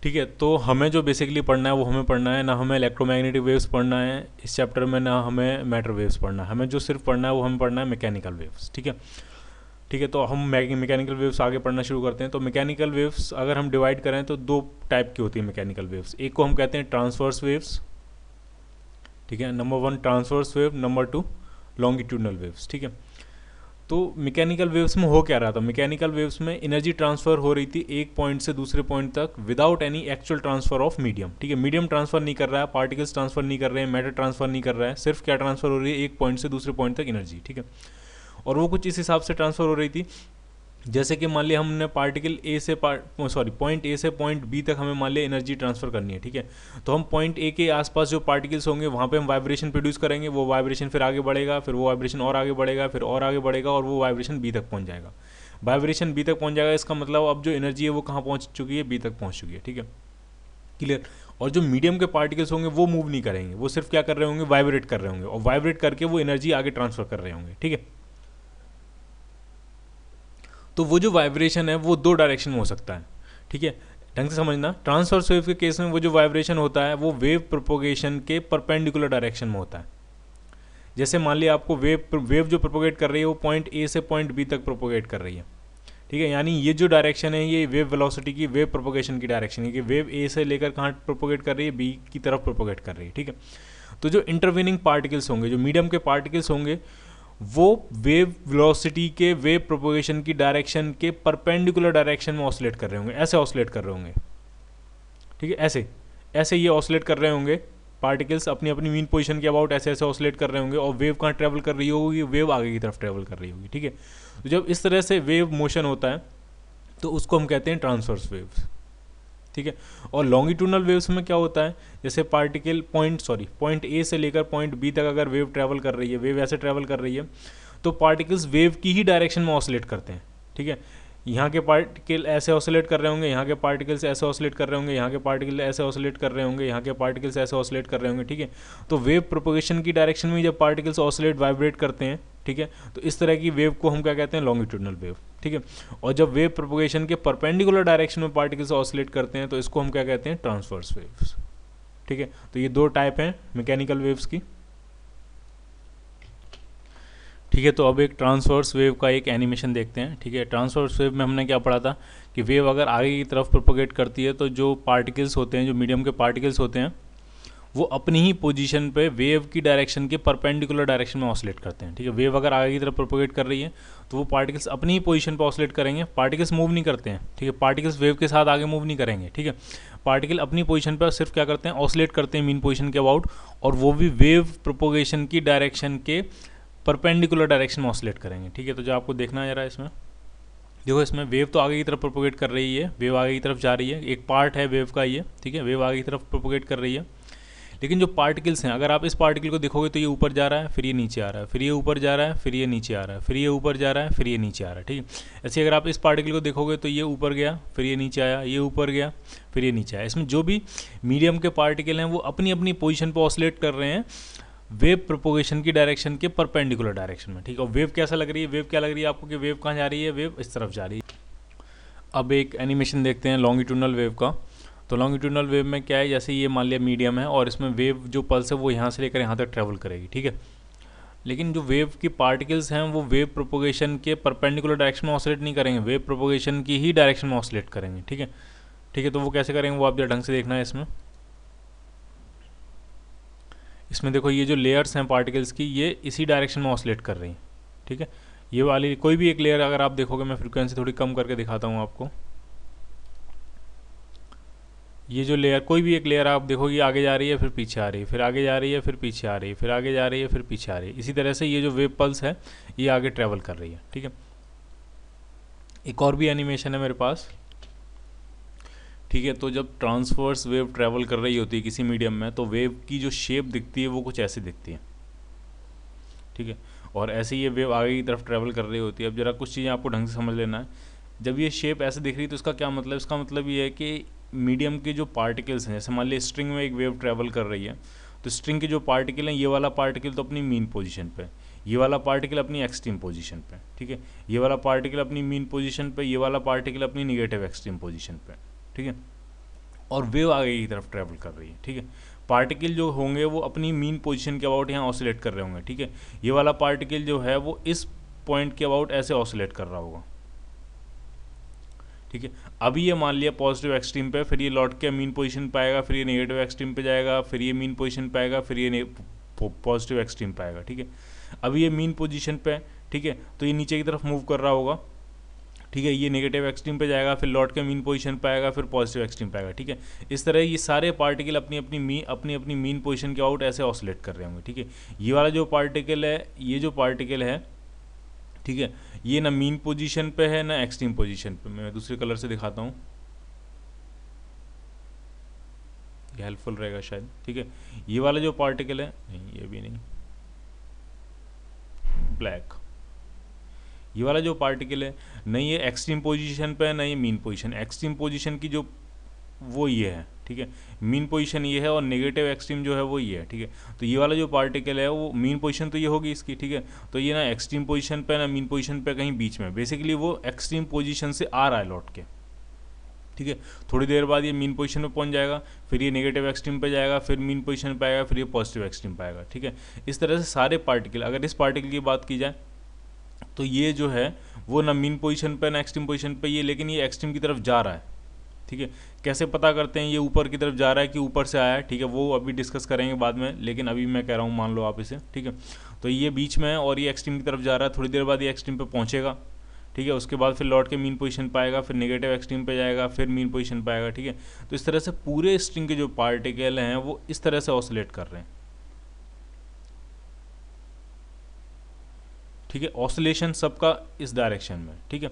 ठीक है, तो हमें जो बेसिकली पढ़ना है वो हमें पढ़ना है, ना हमें इलेक्ट्रोमैग्नेटिक वेव्स पढ़ना है इस चैप्टर में, ना हमें मैटर वेव्स पढ़ना है। हमें जो सिर्फ पढ़ना है वो हमें पढ़ना है मैकेनिकल वेव्स। ठीक है, ठीक है, तो हम मैकेनिकल वेव्स आगे पढ़ना शुरू करते हैं। तो मैकेनिकल वेव्स अगर हम डिवाइड करें तो दो टाइप की होती है मैकेनिकल वेव्स। एक को हम कहते हैं ट्रांसवर्स वेव्स, ठीक है, number one transverse wave, number two longitudinal waves. ठीक है, तो मैकेनिकल वेव्स में हो क्या रहा था, मैकेनिकल वेव्स में एनर्जी ट्रांसफर हो रही थी एक पॉइंट से दूसरे पॉइंट तक without any actual transfer of medium. ठीक है, मीडियम ट्रांसफर नहीं कर रहा है, पार्टिकल्स ट्रांसफर नहीं कर रहे हैं, मैटर ट्रांसफर नहीं कर रहा है, सिर्फ क्या ट्रांसफर हो रही है, एक पॉइंट से दूसरे पॉइंट तक एनर्जी। ठीक है, और वो कुछ इस हिसाब से ट्रांसफर हो रही थी जैसे कि मान लिया हमने पार्टिकल ए से पॉइंट ए से पॉइंट बी तक हमें मान लिया एनर्जी ट्रांसफर करनी है। ठीक है, तो हम पॉइंट ए के आसपास जो पार्टिकल्स होंगे वहाँ पे हम वाइब्रेशन प्रोड्यूस करेंगे, वो वाइब्रेशन फिर आगे बढ़ेगा, फिर वो वाइब्रेशन और आगे बढ़ेगा, फिर और आगे बढ़ेगा, और वो वाइब्रेशन बी तक पहुँच जाएगा। वाइब्रेशन बी तक पहुँच जाएगा, इसका मतलब अब जो एनर्जी है वो कहाँ पहुँच चुकी है, बी तक पहुँच चुकी है। ठीक है, क्लियर। और जो मीडियम के पार्टिकल्स होंगे वो मूव नहीं करेंगे, वो सिर्फ क्या कर रहे होंगे, वाइब्रेट कर रहे होंगे, और वाइब्रेट करके वो एनर्जी आगे ट्रांसफर कर रहे होंगे। ठीक है, तो वो जो वाइब्रेशन है वो दो डायरेक्शन में हो सकता है। ठीक है, ढंग से समझना, ट्रांसवर्स वेव के केस में वो जो वाइब्रेशन होता है वो वेव प्रोपोगेशन के परपेंडिकुलर डायरेक्शन में होता है। जैसे मान लिया आपको वेव जो प्रोपोगेट कर रही है वो पॉइंट ए से पॉइंट बी तक प्रोपोगेट कर रही है। ठीक है, यानी ये जो डायरेक्शन है ये वेव वेलोसिटी की, वेव प्रोपोगेशन की डायरेक्शन है कि वेव ए से लेकर कहाँ प्रोपोगेट कर रही है, बी की तरफ प्रोपोगेट कर रही है। ठीक है, तो जो इंटरवेनिंग पार्टिकल्स होंगे, जो मीडियम के पार्टिकल्स होंगे, वो वेव वेलोसिटी के वेव प्रोपोगेशन की डायरेक्शन के परपेंडिकुलर डायरेक्शन में ऑसिलेट कर रहे होंगे, ऐसे ऑसिलेट कर रहे होंगे। ठीक है, ऐसे ऐसे ये ऑसिलेट कर रहे होंगे पार्टिकल्स अपनी अपनी मीन पोजीशन के अबाउट ऐसे ऐसे ऑसिलेट कर रहे होंगे, और वेव कहाँ ट्रेवल कर रही होगी, वेव आगे की तरफ ट्रेवल कर रही होगी। ठीक है, तो जब इस तरह से वेव मोशन होता है तो उसको हम कहते हैं ट्रांसवर्स वेव्स। ठीक है, और लॉन्गिट्यूडनल वेव्स में क्या होता है, जैसे पार्टिकल पॉइंट ए से लेकर पॉइंट बी तक अगर वेव ट्रैवल कर रही है, वेव ऐसे ट्रैवल कर रही है, तो पार्टिकल्स वेव की ही डायरेक्शन में ऑसिलेट करते हैं। ठीक है, यहाँ के पार्टिकल ऐसे ऑसिलेट कर रहे होंगे, यहाँ के पार्टिकल्स ऐसे ऑसिलेट कर रहे होंगे, यहाँ के पार्टिकल ऐसे ऑसिलेट कर रहे होंगे, यहाँ के पार्टिकल्स ऐसे ऑसिलेट कर रहे होंगे। ठीक है, तो वेव प्रोपोगेशन की डायरेक्शन में जब पार्टिकल्स ऑसिलेट वाइब्रेट करते हैं, ठीक है, तो इस तरह की वेव को हम क्या कहते हैं, लॉन्गिट्यूडनल वेव। ठीक है, और जब वेव प्रोपोगेशन के परपेंडिकुलर डायरेक्शन में पार्टिकल्स ऑसिलेट करते हैं तो इसको हम क्या कहते हैं, ट्रांसवर्स वेव्स। ठीक है, तो ये दो टाइप हैं मैकेनिकल वेव्स की। ठीक है, तो अब एक ट्रांसवर्स वेव का एक एनिमेशन देखते हैं। ठीक है, ट्रांसवर्स वेव में हमने क्या पढ़ा था कि वेव अगर आगे की तरफ प्रोपोगेट करती है तो जो पार्टिकल्स होते हैं, जो मीडियम के पार्टिकल्स होते हैं, वो अपनी ही पोजीशन पे वेव की डायरेक्शन के परपेंडिकुलर डायरेक्शन में ऑसिलेट करते हैं। ठीक है, वेव अगर आगे की तरफ प्रोपोगेट कर रही है तो वो पार्टिकल्स अपनी ही पोजीशन पे ऑसिलेट करेंगे, पार्टिकल्स मूव नहीं करते हैं। ठीक है, पार्टिकल्स वेव के साथ आगे मूव नहीं करेंगे। ठीक है, पार्टिकल अपनी पोजीशन पर सिर्फ क्या करते हैं, ऑसिलेट करते हैं मीन पोजीशन के अबाउट, और वो भी वेव प्रोपोगेशन की डायरेक्शन के परपेंडिकुलर डायरेक्शन में ऑसिलेट करेंगे। ठीक है, तो जो आपको देखना है जरा इसमें देखो, इसमें वेव तो आगे की तरफ प्रोपोगेट कर रही है, वेव आगे की तरफ जा रही है, एक पार्ट है वेव का ये। ठीक है, वेव आगे की तरफ प्रोपोगेट कर रही है, लेकिन जो पार्टिकल्स हैं, अगर आप इस पार्टिकल को देखोगे तो ये ऊपर जा रहा है, फिर ये नीचे आ रहा है, फिर ये ऊपर जा रहा है, फिर ये नीचे आ रहा है, फिर ये ऊपर जा रहा है, फिर ये नीचे आ रहा है। ठीक है, ऐसे अगर आप इस पार्टिकल को देखोगे तो ये ऊपर गया, फिर ये नीचे आया, ये ऊपर गया, फिर ये नीचे आया। इसमें जो भी मीडियम के पार्टिकल हैं वो अपनी अपनी पोजीशन पर ऑसिलेट कर रहे हैं वेव प्रोपोगेशन की डायरेक्शन के परपेंडिकुलर डायरेक्शन में। ठीक है, और वेव कैसा लग रही है, वेव क्या लग रही है आपको कि वेव कहाँ जा रही है, वेव इस तरफ जा रही है। अब एक एनिमेशन देखते हैं लॉन्गिट्यूडनल वेव का। तो लॉन्गिट्यूडनल वेव में क्या है, जैसे ये मान लिया मीडियम है और इसमें वेव जो पल्स है वो यहाँ से लेकर यहाँ तक ट्रैवल करेगी। ठीक है, लेकिन जो वेव की पार्टिकल्स हैं वो वेव प्रोपोगेशन के परपेंडिकुलर डायरेक्शन में ऑसिलेट नहीं करेंगे, वेव प्रोपोगेशन की ही डायरेक्शन में ऑसिलेट करेंगे। ठीक है, ठीक है, तो वो कैसे करेंगे वो आप जरा ढंग से देखना है इसमें। इसमें देखो ये जो लेयर्स हैं पार्टिकल्स की, ये इसी डायरेक्शन में ऑसिलेट कर रही हैं। ठीक है, ये वाली कोई भी एक लेयर अगर आप देखोगे, मैं फ्रीक्वेंसी थोड़ी कम करके दिखाता हूँ आपको। ये जो लेयर, कोई भी एक लेयर आप देखोगे आगे जा रही है, फिर पीछे आ रही है, फिर आगे जा रही है, फिर पीछे आ रही है, फिर आगे जा रही है, फिर पीछे आ रही है। इसी तरह से ये जो वेव पल्स है ये आगे ट्रैवल कर रही है। ठीक है, एक और भी एनिमेशन है मेरे पास। ठीक है, तो जब ट्रांसवर्स वेव ट्रैवल कर रही होती है किसी मीडियम में तो वेव की जो शेप दिखती है वो कुछ ऐसी दिखती है। ठीक है, और ऐसे ये वेव आगे की तरफ ट्रैवल कर रही होती है। अब जरा कुछ चीज़ें आपको ढंग से समझ लेना है। जब ये शेप ऐसे दिख रही है तो इसका क्या मतलब, इसका मतलब ये है कि मीडियम के जो पार्टिकल्स हैं, जैसे मान लीजिए स्ट्रिंग में एक वेव ट्रैवल कर रही है, तो स्ट्रिंग के जो पार्टिकल हैं, ये वाला पार्टिकल तो अपनी मीन पोजीशन पे, ये वाला पार्टिकल अपनी एक्सट्रीम पोजीशन पे। ठीक है, ये वाला पार्टिकल अपनी मीन पोजीशन पे, ये वाला पार्टिकल अपनी निगेटिव एक्सट्रीम पोजीशन पे। ठीक है, और वेव आगे की तरफ ट्रैवल कर रही है, ठीक है। पार्टिकल जो होंगे वो अपनी मीन पोजीशन के अबाउट यहाँ ऑसिलेट कर रहे होंगे, ठीक है। ये वाला पार्टिकल जो है वो इस पॉइंट के अबाउट ऐसे ऑसिलेट कर रहा होगा, ठीक है। अभी ये मान लिया पॉजिटिव एक्सट्रीम पे, फिर ये लौट के मीन पोजीशन पे आएगा, फिर ये नेगेटिव एक्सट्रीम पे जाएगा, फिर ये मीन पोजीशन पे आएगा, फिर ये पॉजिटिव एक्सट्रीम पे आएगा, ठीक है। अभी ये मीन पोजीशन पे है, ठीक है, तो ये नीचे की तरफ मूव कर रहा होगा, ठीक है। ये नेगेटिव एक्सट्रीम पे जाएगा, फिर लौट के मीन पोजीशन पे आएगा, फिर पॉजिटिव एक्सट्रीम पे आएगा, ठीक है। इस तरह ये सारे पार्टिकल अपनी अपनी मीन पोजीशन के आउट ऐसे ऑसिलेट कर रहे होंगे, ठीक है। ये वाला जो पार्टिकल है, ये जो पार्टिकल है, ठीक है, ये ना मीन पोजीशन पे है ना एक्सट्रीम पोजीशन पे। मैं दूसरे कलर से दिखाता हूँ, ये हेल्पफुल रहेगा शायद, ठीक है। ये वाला जो पार्टिकल है, नहीं ये भी नहीं, ब्लैक, ये वाला जो पार्टिकल है, नहीं ये एक्सट्रीम पोजीशन पे है ना ये मीन पोजीशन। एक्सट्रीम पोजीशन की जो वो ये है, ठीक है, मीन पोजीशन ये है, और नेगेटिव एक्सट्रीम जो है वो ये है, ठीक है। तो ये वाला जो पार्टिकल है वो मीन पोजीशन तो ये होगी इसकी, ठीक है। तो ये ना एक्सट्रीम पोजीशन पे ना मीन पोजीशन पे, कहीं बीच में, बेसिकली वो एक्सट्रीम पोजीशन से आ रहा है लौट के, ठीक है। थोड़ी देर बाद ये मीन पोजीशन पे पहुंच जाएगा, फिर ये नेगेटिव एक्सट्रीम पे जाएगा, फिर मीन पोजीशन पे आएगा, फिर ये पॉजिटिव एक्सट्रीम पे आएगा, ठीक है। इस तरह से सारे पार्टिकल, अगर इस पार्टिकल की बात की जाए तो ये जो है वो ना मीन पोजीशन पे ना एक्सट्रीम पोजीशन पे, ये लेकिन ये एक्सट्रीम की तरफ जा रहा है, ठीक है। कैसे पता करते हैं ये ऊपर की तरफ जा रहा है कि ऊपर से आया है, ठीक है, वो अभी डिस्कस करेंगे बाद में, लेकिन अभी मैं कह रहा हूँ मान लो आप इसे, ठीक है। तो ये बीच में है और ये एक्सट्रीम की तरफ जा रहा है, थोड़ी देर बाद ये एक्सट्रीम पे पहुंचेगा, ठीक है। उसके बाद फिर लौट के मीन पोजीशन पे आएगा, फिर नेगेटिव एक्सट्रीम पे जाएगा, फिर मीन पोजीशन पे आएगा, ठीक है। तो इस तरह से पूरे स्ट्रिंग के जो पार्टिकल हैं वो इस तरह से ऑसिलेट कर रहे हैं, ठीक है। ऑसिलेशन सबका इस डायरेक्शन में, ठीक है।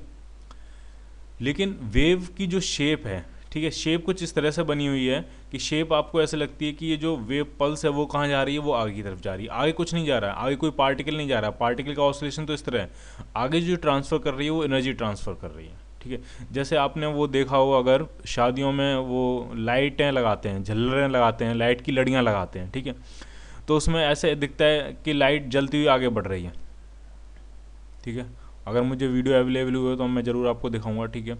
लेकिन वेव की जो शेप है, ठीक है, शेप कुछ इस तरह से बनी हुई है कि शेप आपको ऐसे लगती है कि ये जो वेव पल्स है वो कहाँ जा रही है, वो आगे की तरफ जा रही है। आगे कुछ नहीं जा रहा है, आगे कोई पार्टिकल नहीं जा रहा, पार्टिकल का ऑसिलेशन तो इस तरह है। आगे जो ट्रांसफ़र कर रही है वो एनर्जी ट्रांसफ़र कर रही है, ठीक है। जैसे आपने वो देखा हो, अगर शादियों में वो लाइटें लगाते हैं, झल्लरें लगाते हैं, लाइट की लड़ियाँ लगाते हैं, ठीक है, तो उसमें ऐसे दिखता है कि लाइट जलती हुई आगे बढ़ रही है, ठीक है। अगर मुझे वीडियो अवेलेबल हुए तो मैं ज़रूर आपको दिखाऊंगा, ठीक है।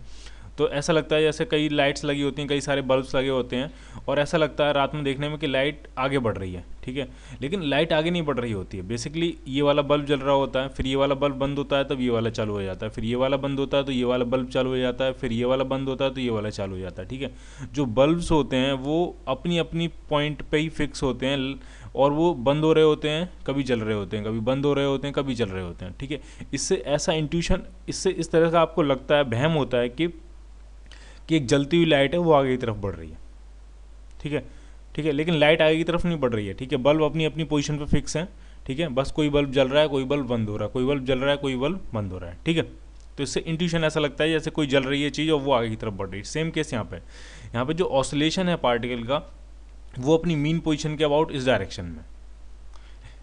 तो ऐसा लगता है जैसे कई लाइट्स लगी होती हैं, कई सारे बल्ब्स लगे होते हैं, और ऐसा लगता है रात में देखने में कि लाइट आगे बढ़ रही है, ठीक है। लेकिन लाइट आगे नहीं बढ़ रही होती है। बेसिकली ये वाला बल्ब जल रहा होता है, फिर ये वाला बल्ब बंद होता है, तब ये वाला चालू हो जाता है, फिर ये वाला बंद होता है तो ये वाला बल्ब चालू हो जाता है, फिर ये वाला बंद होता है तो ये वाला चालू हो जाता है, ठीक है। जो बल्ब्स होते हैं वो अपनी अपनी पॉइंट पे ही फिक्स होते हैं, और वो बंद हो रहे होते हैं, कभी जल रहे होते हैं, कभी बंद हो रहे होते हैं, कभी जल रहे होते हैं, ठीक है। इससे ऐसा इंट्यूशन, इससे इस तरह का आपको लगता है, वहम होता है कि एक जलती हुई लाइट है वो आगे की तरफ बढ़ रही है, ठीक है, ठीक है। लेकिन लाइट आगे की तरफ नहीं बढ़ रही है, ठीक है। बल्ब अपनी अपनी पोजीशन पे फिक्स है, ठीक है। बस कोई बल्ब जल रहा है, कोई बल्ब बंद हो रहा है, कोई बल्ब जल रहा है, कोई बल्ब बंद हो रहा है, ठीक है। तो इससे इंट्यूशन ऐसा लगता है जैसे कोई जल रही है चीज़ और वो आगे की तरफ बढ़ रही है। सेम केस यहाँ पे जो ऑसिलेशन है पार्टिकल का, वो अपनी मीन पोजीशन के अबाउट इस डायरेक्शन में,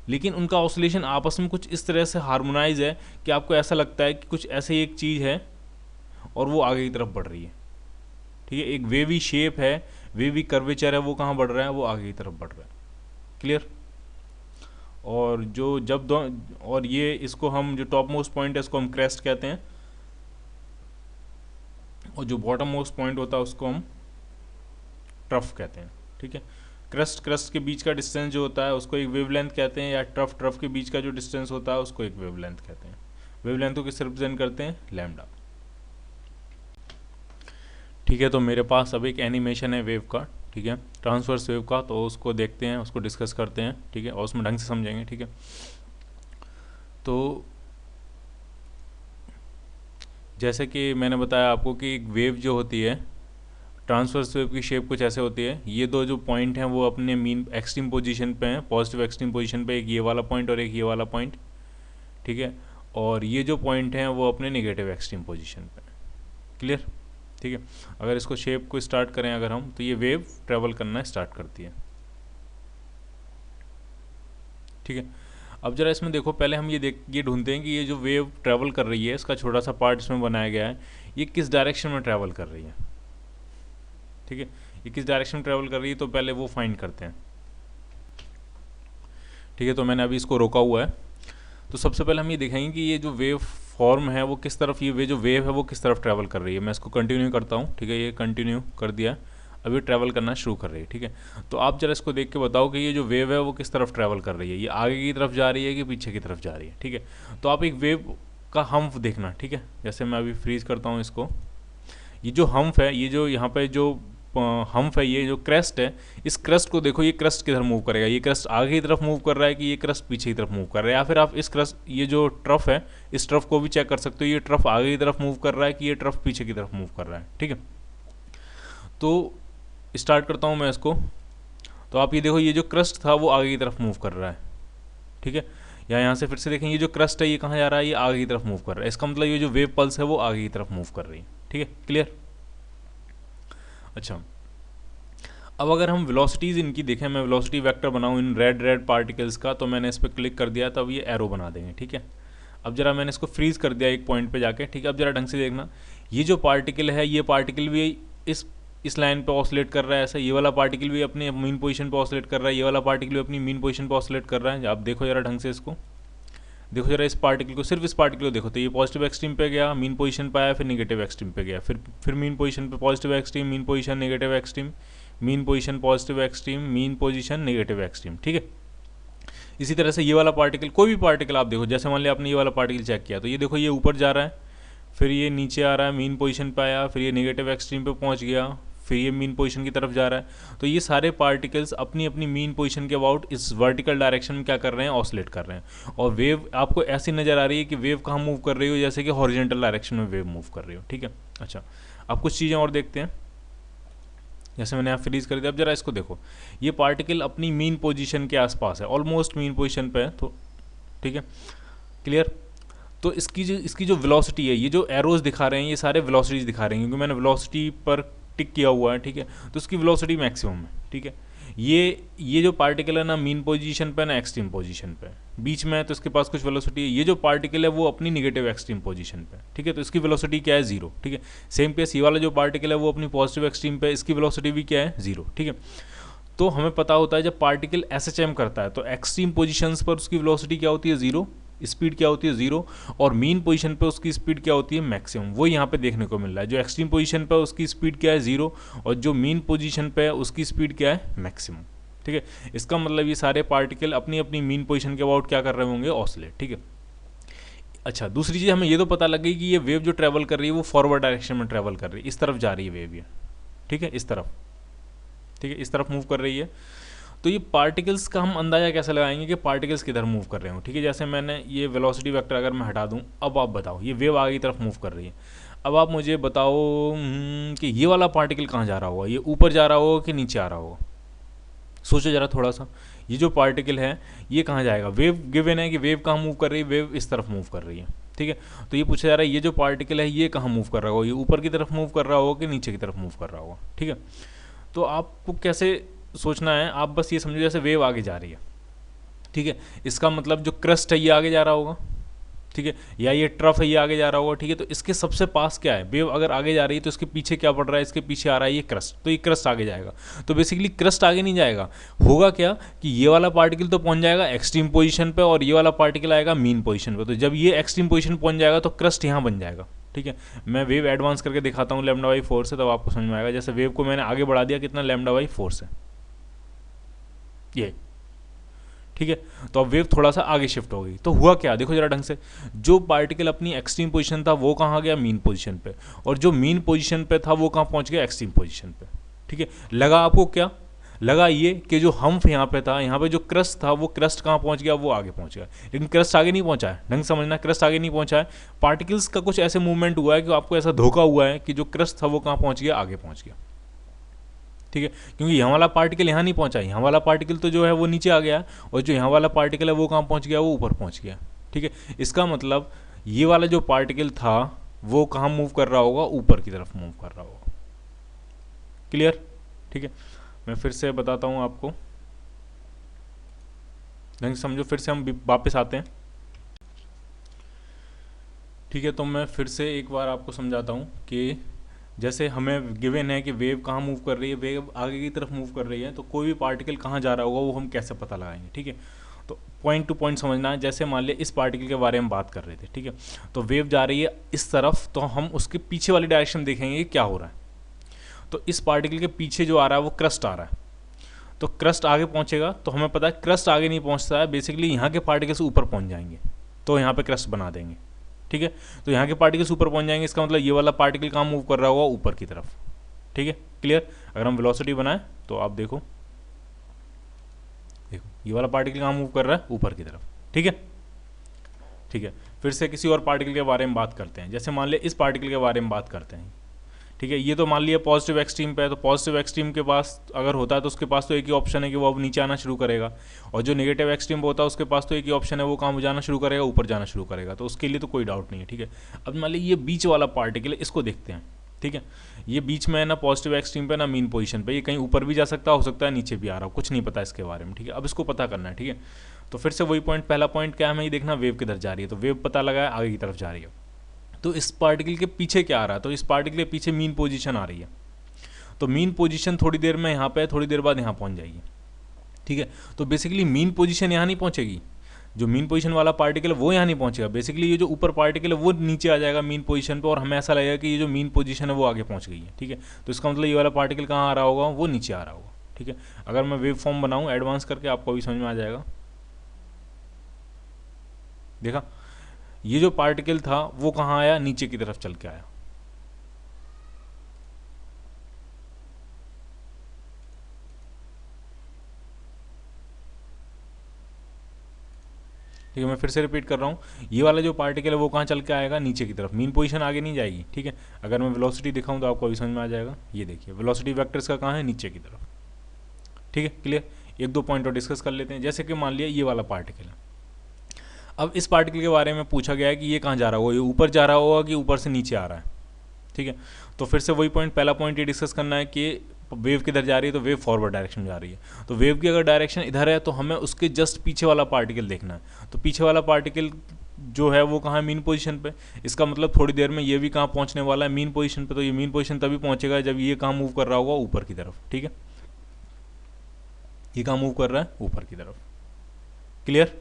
लेकिन उनका ऑसिलेशन आपस में कुछ इस तरह से हार्मोनाइज है कि आपको ऐसा लगता है कि कुछ ऐसे एक चीज़ है और वो आगे की तरफ बढ़ रही है, ठीक है। एक वेवी शेप है, वेवी कर्वेचर है, वो कहाँ बढ़ रहा है, वो आगे की तरफ बढ़ रहा है, क्लियर। और जो जब दो, और ये इसको हम, जो टॉप मोस्ट पॉइंट है इसको हम क्रेस्ट कहते हैं, और जो बॉटम मोस्ट पॉइंट होता है उसको हम ट्रफ कहते हैं, ठीक है। क्रस्ट के बीच का डिस्टेंस जो होता है उसको एक वेवलेंथ कहते हैं, या ट्रफ के बीच का जो डिस्टेंस होता है उसको एक वेवलेंथ कहते हैं। वेवलेंथ को किससे रिप्रेजेंट करते हैं, लैम्डा, ठीक है। तो मेरे पास अब एक एनिमेशन है वेव का, ठीक है, ट्रांसवर्स वेव का, तो उसको देखते हैं, उसको डिस्कस करते हैं, ठीक है, और उसमें ढंग से समझेंगे, ठीक है। तो जैसे कि मैंने बताया आपको कि एक वेव जो होती है, ट्रांसवर्स वेव की शेप कुछ ऐसे होती है। ये दो जो पॉइंट हैं वो अपने मीन एक्सट्रीम पोजीशन पे हैं, पॉजिटिव एक्सट्रीम पोजीशन पे, एक ये वाला पॉइंट और एक ये वाला पॉइंट, ठीक है। और ये जो पॉइंट हैं वो अपने नेगेटिव एक्सट्रीम पोजीशन पे, क्लियर, ठीक है। अगर इसको शेप को स्टार्ट करें अगर हम, तो ये वेव ट्रेवल करना स्टार्ट करती है, ठीक है। अब जरा इसमें देखो, पहले हम ये ढूंढते हैं कि ये जो वेव ट्रैवल कर रही है, इसका छोटा सा पार्ट इसमें बनाया गया है, ये किस डायरेक्शन में ट्रैवल कर रही है, ठीक है। ये किस डायरेक्शन में ट्रैवल कर रही है, तो पहले वो फाइंड करते हैं, ठीक है। तो मैंने अभी इसको रोका हुआ है। तो सबसे पहले हम ये देखेंगे कि ये जो वेव फॉर्म है वो किस तरफ, ये जो वेव है वो किस तरफ ट्रैवल कर रही है। मैं इसको कंटिन्यू करता हूँ, ठीक है, ये कंटिन्यू कर दिया। अब ये ट्रैवल करना शुरू कर रही है, ठीक है। तो आप जरा इसको देख के बताओ कि ये जो वेव है वो किस तरफ ट्रैवल कर रही है, ये आगे की तरफ जा रही है कि पीछे की तरफ जा रही है, ठीक है। तो आप एक वेव का हम्फ देखना, ठीक है। जैसे मैं अभी फ्रीज करता हूँ इसको, ये जो हम्फ है, ये जो यहाँ पे जो हम्फ है, ये जो क्रेस्ट है, इस क्रेस्ट को देखो, ये क्रेस्ट किधर मूव करेगा, ये क्रेस्ट आगे की तरफ मूव कर रहा है कि ये क्रेस्ट पीछे की तरफ मूव कर रहा है। या फिर आप इस क्रेस्ट, ये जो ट्रफ है, इस ट्रफ को भी चेक कर सकते हो, ये ट्रफ आगे की तरफ मूव कर रहा है कि ये ट्रफ पीछे की तरफ मूव कर रहा है, ठीक है। तो स्टार्ट करता हूँ मैं इसको। तो आप ये देखो, ये जो क्रस्ट था वो आगे की तरफ मूव कर रहा है, ठीक है। या यहाँ से फिर से देखें, ये जो क्रस्ट है ये कहाँ जा रहा है, ये आगे की तरफ मूव कर रहा है। इसका मतलब ये जो वेव पल्स है वो आगे की तरफ मूव कर रही है, ठीक है। क्लियर? अच्छा, अब अगर हम वेलोसिटीज़ इनकी देखें, मैं वेलोसिटी वेक्टर बनाऊँ इन रेड पार्टिकल्स का, तो मैंने इस पर क्लिक कर दिया, तब ये एरो बना देंगे, ठीक है। अब जरा मैंने इसको फ्रीज कर दिया एक पॉइंट पे जाके, ठीक है। अब जरा ढंग से देखना, ये जो पार्टिकल है, ये पार्टिकल भी इस लाइन पे ऑसिलेट कर रहा है, ऐसा। ये वाला पार्टिकल भी अपनी मीन पोजीशन पे ऑसिलेट कर रहा है, ये वाला पार्टिकल भी अपनी मीन पोजीशन पे ऑसिलेट कर रहा है। आप देखो जरा ढंग से इसको, देखो जरा इस पार्टिकल को, सिर्फ इस पार्टिकल को देखो। तो ये पॉजिटिव एक्सट्रीम पे गया, मीन पोजीशन पे आया, फिर नेगेटिव एक्सट्रीम पे गया, फिर मीन पोजीशन पे positive extreme, mean position negative extreme, mean position positive extreme, mean position negative extreme, ठीक है। इसी तरह से ये वाला पार्टिकल, कोई भी पार्टिकल आप देखो, जैसे मान लिया आपने ये वाला पार्टिकल चेक किया, तो ये देखो ये ऊपर जा रहा है, फिर ये नीचे आ रहा है, मीन पोजीशन पे आया, फिर ये नेगेटिव एक्सट्रीम पे पहुंच गया, फिर ये मीन पोजीशन की तरफ जा रहा है। तो ये सारे पार्टिकल्स अपनी अपनी मीन पोजीशन के अबाउट इस वर्टिकल डायरेक्शन में क्या कर रहे हैं, ऑसिलेट कर रहे हैं। और वेव आपको ऐसी नज़र आ रही है कि वेव कहाँ मूव कर रही हो, जैसे कि हॉरिजॉन्टल डायरेक्शन में वेव मूव कर रही हो, ठीक है। अच्छा, अब कुछ चीज़ें और देखते हैं, जैसे मैंने यहाँ फ्रीज कर दिया। अब जरा इसको देखो, ये पार्टिकल अपनी मीन पोजीशन के आसपास है, ऑलमोस्ट मीन पोजीशन पे है, तो ठीक है। क्लियर? तो इसकी जो वेलोसिटी है, ये जो एरोज दिखा रहे हैं, ये सारे वेलोसिटीज दिखा रहे हैं, क्योंकि मैंने वेलोसिटी पर टिक किया हुआ है, ठीक है। तो इसकी वेलोसिटी मैक्सिमम है, ठीक है। ये जो पार्टिकल है ना, मीन पोजीशन पे ना एक्सट्रीम पोजीशन पे बीच में है, तो इसके पास कुछ वेलोसिटी है। ये जो पार्टिकल है वो अपनी नेगेटिव एक्सट्रीम पोजीशन पे, ठीक है। तो इसकी वेलोसिटी क्या है, जीरो, ठीक है। सेम केस ये वाला जो पार्टिकल है वो अपनी पॉजिटिव एक्सट्रीम पे, इसकी वेलोसिटी भी क्या है, जीरो, ठीक है। तो हमें पता होता है जब पार्टिकल एसएचएम करता है तो एक्सट्रीम पोजीशंस पर उसकी वेलोसिटी क्या होती है, जीरो, स्पीड क्या होती है, जीरो, और मीन पोजीशन पे उसकी स्पीड क्या होती है, मैक्सिमम। वो यहाँ पे देखने को मिल रहा है, जो एक्सट्रीम पोजीशन पे उसकी स्पीड क्या है, जीरो, और जो मीन पोजीशन पे है उसकी स्पीड क्या है, मैक्सिमम, ठीक है। इसका मतलब ये सारे पार्टिकल अपनी अपनी मीन पोजीशन के अबाउट क्या कर रहे होंगे, ऑसिलेट, ठीक है। अच्छा, दूसरी चीज़ हमें ये तो पता लग गई कि ये वेव जो ट्रैवल कर रही है वो फॉरवर्ड डायरेक्शन में ट्रैवल कर रही है, इस तरफ जा रही है वेव ये, ठीक है, इस तरफ, ठीक है, इस तरफ मूव कर रही है। तो ये पार्टिकल्स का हम अंदाज़ा कैसे लगाएंगे कि पार्टिकल्स किधर मूव कर रहे हो, ठीक है। जैसे मैंने ये वेलोसिटी वेक्टर अगर मैं हटा दूं, अब आप बताओ, ये वेव आगे की तरफ मूव कर रही है। अब आप मुझे बताओ कि ये वाला पार्टिकल कहाँ जा रहा होगा, ये ऊपर जा रहा होगा कि नीचे आ रहा होगा। सोचो जरा थोड़ा सा, ये जो पार्टिकल है ये कहाँ जाएगा, वेव गिवन है कि वेव कहाँ मूव कर रही है, वेव इस तरफ मूव कर रही है, ठीक है। तो ये पूछा जा रहा है ये जो पार्टिकल है ये कहाँ मूव कर रहा होगा, ये ऊपर की तरफ मूव कर रहा होगा कि नीचे की तरफ मूव कर रहा होगा, ठीक है। तो आपको कैसे सोचना है, आप बस ये समझो जैसे वेव आगे जा रही है, ठीक है। इसका मतलब जो क्रस्ट है ये आगे जा रहा होगा, ठीक है, या ये ट्रफ है ये आगे जा रहा होगा, ठीक है। तो इसके सबसे पास क्या है, वेव अगर आगे जा रही है तो इसके पीछे क्या पड़ रहा है, इसके पीछे आ रहा है ये क्रस्ट, तो ये क्रस्ट आगे जाएगा। तो बेसिकली क्रस्ट आगे नहीं जाएगा, होगा क्या कि ये वाला पार्टिकल तो पहुंच जाएगा एक्सट्रीम पोजीशन पे और ये वाला पार्टिकल आएगा मीन पोजीशन पे। तो जब ये एक्सट्रीम पोजीशन पहुंच जाएगा तो क्रस्ट यहाँ बन जाएगा, ठीक है। मैं वेव एडवांस करके दिखाता हूँ λ/4 से, तब आपको समझ में आएगा। जैसे वेव को मैंने आगे बढ़ा दिया कितना, λ/4 से, ये, ठीक है। तो अब वेव थोड़ा सा आगे शिफ्ट हो गई, तो हुआ क्या, देखो जरा ढंग से, जो पार्टिकल अपनी एक्सट्रीम पोजीशन था वो कहाँ गया, मीन पोजीशन पे, और जो मीन पोजीशन पे था वो कहाँ पहुँच गया, एक्सट्रीम पोजीशन पे, ठीक है। लगा आपको क्या, लगा ये कि जो हम्फ यहाँ पे था, यहाँ पे जो क्रस्ट था वो क्रस्ट कहाँ पहुँच गया, वो आगे पहुँच गया, लेकिन क्रस्ट आगे नहीं पहुँचा है। ढंग समझना, क्रस्ट आगे नहीं पहुँचा है, पार्टिकल्स का कुछ ऐसे मूवमेंट हुआ है कि आपको ऐसा धोखा हुआ है कि जो क्रस्ट था वो कहाँ पहुँच गया, आगे पहुँच गया, ठीक है। क्योंकि यहाँ वाला पार्टिकल यहाँ नहीं पहुँचा, यहाँ वाला पार्टिकल तो जो है वो नीचे आ गया, और जो यहाँ वाला पार्टिकल है वो कहाँ पहुँच गया, वो ऊपर पहुँच गया, ठीक है। इसका मतलब ये वाला जो पार्टिकल था वो कहाँ मूव कर रहा होगा, ऊपर की तरफ मूव कर रहा होगा। क्लियर? ठीक है, मैं फिर से बताता हूँ आपको, ढंग से समझो, फिर से हम वापस आते हैं, ठीक है। तो मैं फिर से एक बार आपको समझाता हूँ कि जैसे हमें गिवन है कि वेव कहाँ मूव कर रही है, वेव आगे की तरफ मूव कर रही है, तो कोई भी पार्टिकल कहाँ जा रहा होगा वो हम कैसे पता लगाएंगे, ठीक है। तो पॉइंट टू पॉइंट समझना है। जैसे मान लिया इस पार्टिकल के बारे में बात कर रहे थे, ठीक है, तो वेव जा रही है इस तरफ, तो हम उसके पीछे वाली डायरेक्शन देखेंगे क्या हो रहा है। तो इस पार्टिकल के पीछे जो आ रहा है वो क्रस्ट आ रहा है, तो क्रस्ट आगे पहुंचेगा, तो हमें पता है क्रस्ट आगे नहीं पहुंचता है, बेसिकली यहाँ के पार्टिकल्स ऊपर पहुंच जाएंगे, तो यहाँ पे क्रस्ट बना देंगे। ठीक है, तो यहाँ के पार्टिकल्स ऊपर पहुंच जाएंगे, इसका मतलब ये वाला पार्टिकल कहाँ मूव कर रहा होगा, ऊपर की तरफ। ठीक है, क्लियर। अगर हम वेलोसिटी बनाएं तो आप देखो ये वाला पार्टिकल कहाँ मूव कर रहा है, ऊपर की तरफ। ठीक है, ठीक है। फिर से किसी और पार्टिकल के बारे में बात करते हैं, जैसे मान लिया इस पार्टिकल के बारे में बात करते हैं। ठीक है, ये तो मान लिया पॉजिटिव एक्सट्रीम पे है, तो पॉजिटिव एक्सट्रीम के पास अगर होता है तो उसके पास तो एक ही ऑप्शन है कि वो अब नीचे आना शुरू करेगा, और जो नेगेटिव एक्सट्रीम होता है उसके पास तो एक ही ऑप्शन है, वो कहाँ जाना शुरू करेगा, ऊपर जाना शुरू करेगा, तो उसके लिए तो कोई डाउट नहीं है। ठीक है, अब मान लिया ये बीच वाला पार्टिकल है, इसको देखते हैं। ठीक है, ये बीच में है ना पॉजिटिव एक्सट्रीम पे ना मीन पोजीशन पे, ये कहीं ऊपर भी जा सकता हो सकता है नीचे भी आ रहा हो, कुछ नहीं पता इसके बारे में। ठीक है, अब इसको पता करना है। ठीक है, तो फिर से वही पॉइंट, पहला पॉइंट क्या है, हमें ये देखना वेव किधर जा रही है, तो वेव पता लगा है आगे की तरफ जा रही है। तो इस पार्टिकल के पीछे क्या आ रहा है, तो इस पार्टिकल के पीछे मीन पोजीशन आ रही है, तो मीन पोजीशन थोड़ी देर में यहाँ पे, थोड़ी देर बाद यहाँ पहुँच जाएगी। ठीक है, तो बेसिकली मीन पोजीशन यहाँ नहीं पहुँचेगी, जो मीन पोजीशन वाला पार्टिकल है वो यहाँ नहीं पहुँचेगा, बेसिकली ये जो ऊपर पार्टिकल है वो नीचे आ जाएगा मीन पोजीशन पे, और हमें ऐसा लगेगा कि ये जो मीन पोजीशन है वो आगे पहुँच गई है। ठीक है, तो इसका मतलब ये वाला पार्टिकल कहाँ आ रहा होगा, वो नीचे आ रहा होगा। ठीक है, अगर मैं वेव फॉर्म बनाऊँ एडवांस करके, आपको भी समझ में आ जाएगा। देखा, ये जो पार्टिकल था वो कहाँ आया, नीचे की तरफ चल के आया। ठीक है, मैं फिर से रिपीट कर रहा हूँ, ये वाला जो पार्टिकल है वो कहाँ चल के आएगा, नीचे की तरफ, मीन पोजीशन आगे नहीं जाएगी। ठीक है, अगर मैं वेलोसिटी दिखाऊँ तो आपको अभी समझ में आ जाएगा। ये देखिए वेलोसिटी वेक्टर इसका कहाँ है, नीचे की तरफ। ठीक है, क्लियर। एक दो पॉइंट और डिस्कस कर लेते हैं, जैसे कि मान लिया ये वाला पार्टिकल है, अब इस पार्टिकल के बारे में पूछा गया है कि ये कहाँ जा रहा होगा, ये ऊपर जा रहा होगा कि ऊपर से नीचे आ रहा है। ठीक है, तो फिर से वही पॉइंट, पहला पॉइंट ये डिस्कस करना है कि वेव किधर जा रही है, तो वेव फॉरवर्ड डायरेक्शन में जा रही है, तो वेव की अगर डायरेक्शन इधर है तो हमें उसके जस्ट पीछे वाला पार्टिकल देखना है, तो पीछे वाला पार्टिकल जो है वो कहाँ है, मीन पोजीशन पे। इसका मतलब थोड़ी देर में ये भी कहाँ पहुँचने वाला है, मीन पोजीशन पे, तो ये मीन पोजीशन तभी पहुँचेगा जब ये कहाँ मूव कर रहा होगा, ऊपर की तरफ। ठीक है, ये कहाँ मूव कर रहा है, ऊपर की तरफ। क्लियर।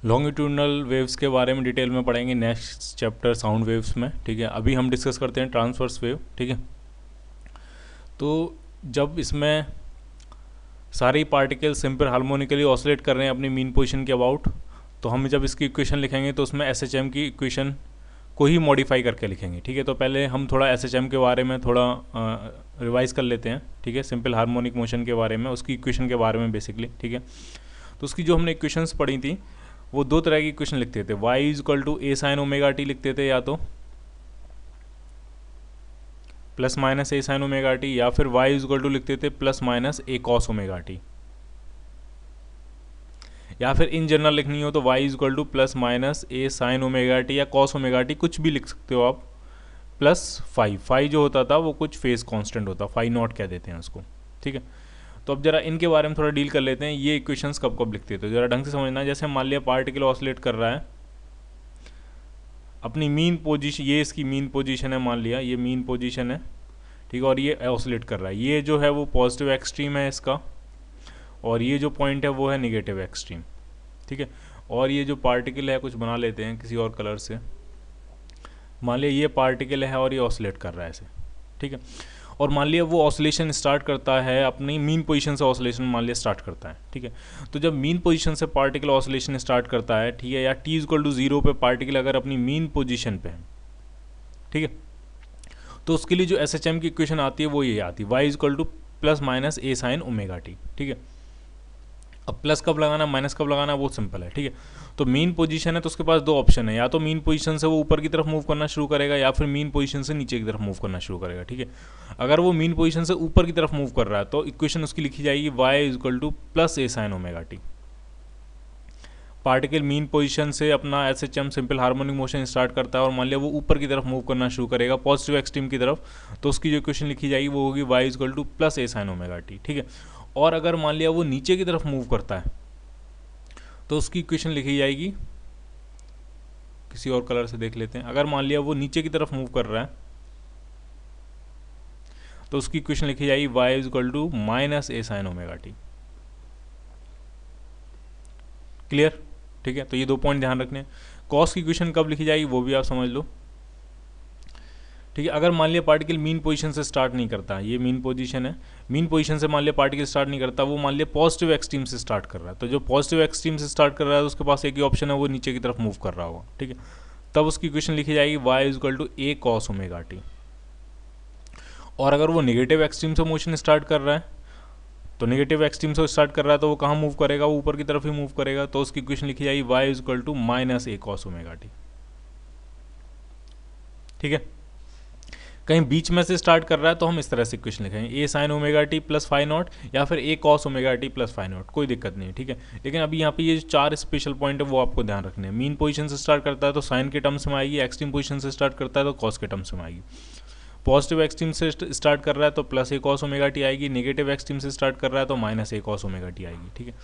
लॉन्गिट्यूडनल वेव्स के बारे में डिटेल में पढ़ेंगे नेक्स्ट चैप्टर साउंड वेव्स में। ठीक है, अभी हम डिस्कस करते हैं ट्रांसवर्स वेव। ठीक है, तो जब इसमें सारे पार्टिकल सिंपल हार्मोनिकली ऑसिलेट कर रहे हैं अपनी मीन पोजीशन के अबाउट, तो हम जब इसकी इक्वेशन लिखेंगे तो उसमें SHM की इक्वेशन को ही मॉडिफाई करके लिखेंगे। ठीक है, तो पहले हम थोड़ा SHM के बारे में थोड़ा रिवाइज कर लेते हैं। ठीक है, सिंपल हार्मोनिक मोशन के बारे में, उसकी इक्वेशन के बारे में बेसिकली। ठीक है, तो उसकी जो हमने इक्वेशंस पढ़ी थी वो दो तरह की इक्वेशन लिखते थे, y equal to a sine omega t लिखते थे, या तो प्लस माइनस ए साइन ओमेगा टी, या फिर y इक्वल टू लिखते थे plus minus a cos omega t, या फिर इन जनरल लिखनी हो तो y equal to plus minus A sine omega t या कॉस ओमेगा टी, कुछ भी लिख सकते हो आप, प्लस फाई जो होता था वो कुछ फेज कांस्टेंट होता, फाई नॉट कह देते हैं उसको। ठीक है, तो अब जरा इनके बारे में थोड़ा डील कर लेते हैं, ये इक्वेशंस कब कब लिखते थे, तो जरा ढंग से समझना। जैसे मान लिया पार्टिकल ऑसिलेट कर रहा है अपनी मीन पोजीशन, ये इसकी मीन पोजीशन है, मान लिया ये मीन पोजीशन है। ठीक है, और ये ऑसिलेट कर रहा है, ये जो है वो पॉजिटिव एक्सट्रीम है इसका, और ये जो पॉइंट है वो है नेगेटिव एक्सट्रीम। ठीक है, और ये जो पार्टिकल है कुछ बना लेते हैं किसी और कलर से, मान लिया ये पार्टिकल है और ये ऑसिलेट कर रहा है ऐसे। ठीक है, और मान लिया वो ऑसिलेशन स्टार्ट करता है अपनी मीन पोजीशन से, ऑसिलेशन मान लिया स्टार्ट करता है। ठीक है, तो जब मीन पोजीशन से पार्टिकल ऑसिलेशन स्टार्ट करता है, ठीक है, या t इक्वल टू 0 पे पार्टिकल अगर अपनी मीन पोजीशन पे है, ठीक है, तो उसके लिए जो SHM की इक्वेशन आती है वो ये आती है, y equal to plus minus A sine omega T. ठीक है, अब प्लस कब लगाना माइनस कब लगाना बहुत सिंपल है। ठीक है, तो मीन पोजीशन है तो उसके पास दो ऑप्शन है, या तो मीन पोजीशन से वो ऊपर की तरफ मूव करना शुरू करेगा, या फिर मीन पोजीशन से नीचे की तरफ मूव करना शुरू करेगा। ठीक है, अगर वो मीन पोजीशन से ऊपर की तरफ मूव कर रहा है तो इक्वेशन उसकी लिखी जाएगी y equal to plus a sine omega t. Particle mean position से अपना SHM simple harmonic motion start करता है, और मान लिया वो ऊपर की तरफ मूव करना शुरू करेगा पॉजिटिव एक्सट्रीम की तरफ, तो उसकी जो इक्वेशन लिखी जाएगी वो होगी y equal to plus a sine omega T. ठीक है, और अगर मान लिया वो नीचे की तरफ मूव करता है तो उसकी इक्वेशन लिखी जाएगी, किसी और कलर से देख लेते हैं, अगर मान लिया वो नीचे की तरफ मूव कर रहा है तो उसकी इक्वेशन लिखी जाएगी y equal to minus A sine omega T. Clear. ठीक है, तो ये दो पॉइंट ध्यान रखने। कॉस की इक्वेशन कब लिखी जाएगी वो भी आप समझ लो, ठीक है। अगर मान लिया पार्टिकल मीन पोजीशन से स्टार्ट नहीं करता, ये मीन पोजीशन है, मीन पोजीशन से मान लिया पार्टिकल स्टार्ट नहीं करता, वो मान लिया पॉजिटिव एक्सट्रीम से स्टार्ट कर रहा है, तो जो पॉजिटिव एक्सट्रीम से स्टार्ट कर रहा है उसके पास एक ही ऑप्शन है, वो नीचे की तरफ मूव कर रहा होगा। ठीक है, तब उसकी इक्वेशन लिखी जाएगी y equal to a cos omega T. और अगर वो नेगेटिव एक्सट्रीम से मोशन स्टार्ट कर रहा है, तो नेगेटिव एक्सट्रीम से स्टार्ट कर रहा है तो वो कहाँ मूव करेगा, वो ऊपर की तरफ ही मूव करेगा, तो उसकी इक्वेशन लिखी जाएगी y equal to minus a cos omega T. ठीक है, कहीं बीच में से स्टार्ट कर रहा है तो हम इस तरह से इक्वेशन लिखेंगे a sin omega T plus phi naught या फिर a cos omega T plus phi naught, कोई दिक्कत नहीं है। ठीक है, लेकिन अभी यहाँ पे ये जो 4 स्पेशल पॉइंट है वो आपको ध्यान रखने हैं। मीन पोजीशन से स्टार्ट करता है तो साइन के टर्म्स में आएगी, एक्सट्रीम पोजीशन से स्टार्ट करता है तो कॉस के टर्म्स में आएगी। पॉजिटिव एक्सट्रीम से स्टार्ट कर रहा है तो plus a cos omega T आएगी, नेगेटिव एक्सट्रीम से स्टार्ट कर रहा है तो minus a cos omega T आएगी। ठीक है,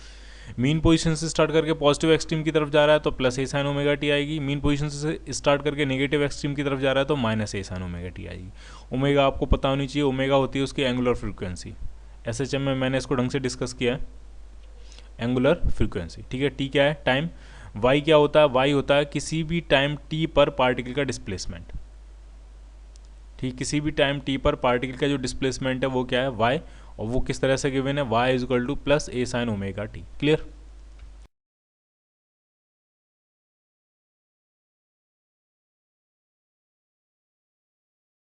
मीन पोजीशन से स्टार्ट करके पॉजिटिव एक्सट्रीम की तरफ जा रहा है तो plus a sin omega T आएगी, मीन पोजीशन से स्टार्ट करके नेगेटिव एक्सट्रीम की तरफ जा रहा है तो minus a sin omega T आएगी। ओमेगा आपको पता होनी चाहिए, ओमेगा होती है उसकी एंगुलर फ्रीक्वेंसी। एसएचएम में मैंने इसको ढंग से डिस्कस किया है, एंगुलर फ्रीक्वेंसी। ठीक है, टी क्या है, टाइम। वाई क्या होता है, वाई होता है किसी भी टाइम टी पर पार्टिकल का डिस्प्लेसमेंट। ठीक, किसी भी टाइम टी पर पार्टिकल का जो डिस्प्लेसमेंट है वो क्या है, वाई, और वो किस तरह से गिवन है, y is equal to plus a sin omega T. Clear.